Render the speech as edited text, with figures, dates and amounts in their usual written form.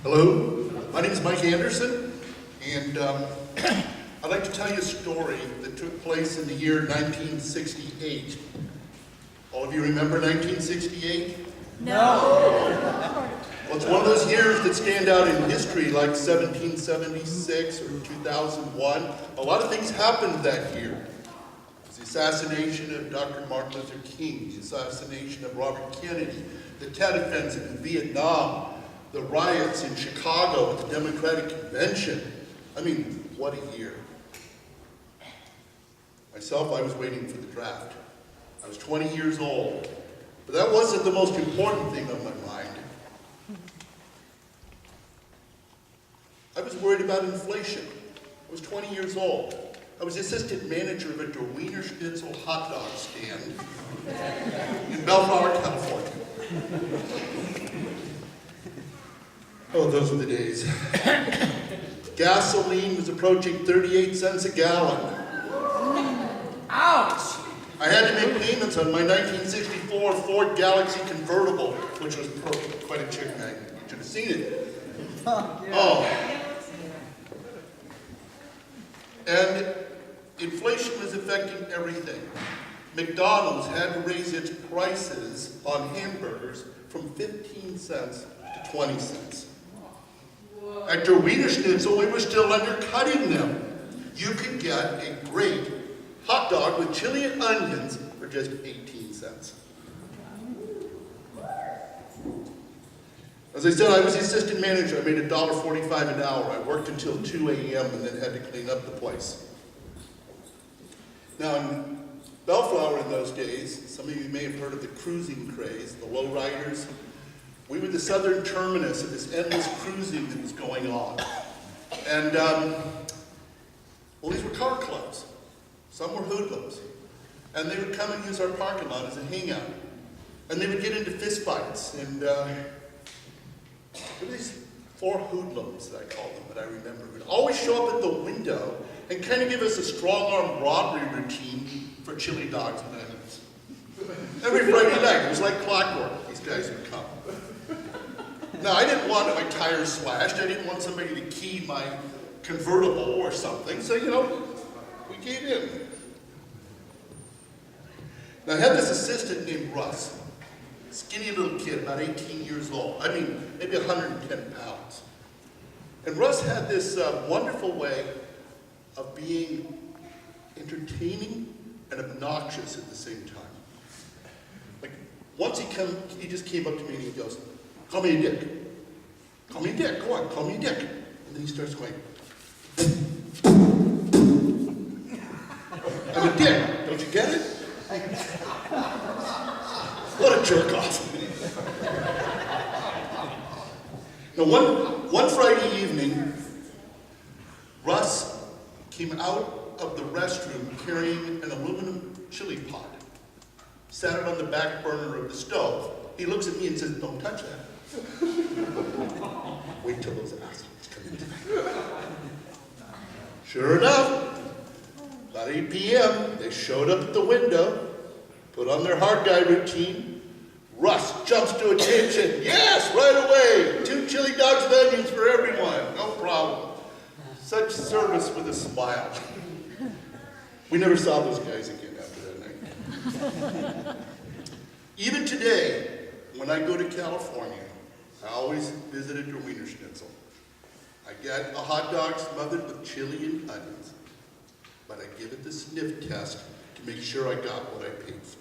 Hello, my name is Mike Anderson, and I'd like to tell you a story that took place in the year 1968. All of you remember 1968? No. Well, it's one of those years that stand out in history, like 1776 or 2001. A lot of things happened that year. The assassination of Dr. Martin Luther King, the assassination of Robert Kennedy, the Tet Offensive in Vietnam, the riots in Chicago at the Democratic Convention. I mean, what a year. Myself, I was waiting for the draft. I was 20 years old, but that wasn't the most important thing on my mind. I was worried about inflation. I was 20 years old. I was assistant manager of a Wienerschnitzel hot dog stand in Bellflower, California. Oh, those were the days. Gasoline was approaching 38 cents a gallon. Ouch! I had to make payments on my 1964 Ford Galaxy convertible, which was quite a chick night. You should have seen it. Oh. And inflation was affecting everything. McDonald's had to raise its prices on hamburgers from 15 cents to 20 cents. At der Wienerschnitzel, we were still undercutting them. You could get a great hot dog with chili and onions for just 18 cents. As I said, I was the assistant manager. I made $1.45 an hour. I worked until 2 a.m. and then had to clean up the place. Now, in Bellflower in those days, some of you may have heard of the cruising craze, the lowriders. We were the southern terminus of this endless cruising that was going on. And, well, these were car clubs. Some were hoodlums. And they would come and use our parking lot as a hangout. And they would get into fistfights. And there were these 4 hoodlums, that I call them, that I remember, would always show up at the window and kind of give us a strong-arm robbery routine for chili dogs and onions. Every Friday night, it was like clockwork. These guys would come. Now, I didn't want my tires slashed. I didn't want somebody to key my convertible or something. So, we gave in. Now, I had this assistant named Russ. Skinny little kid, about 18 years old. I mean, maybe 110 pounds. And Russ had this wonderful way of being entertaining and obnoxious at the same time. Like, once he just came up to me and he goes, "Call me a dick. Call me a dick, go on, call me a dick." And then he starts going, "I'm a dick, don't you get it?" What a jerk off. Now, one Friday evening, Russ came out of the restroom carrying an aluminum chili pot. Sat it on the back burner of the stove. He looks at me and says, "Don't touch that." Wait till those assholes come in tonight. Sure enough, about 8 p.m., they showed up at the window, put on their hard guy routine. Russ jumps to attention. "Yes, right away. 2 chili dogs and onions for everyone. No problem." Such service with a smile. We never saw those guys again after that night. Even today, when I go to California, I always visit a Wienerschnitzel. I get a hot dog smothered with chili and onions, but I give it the sniff test to make sure I got what I paid for.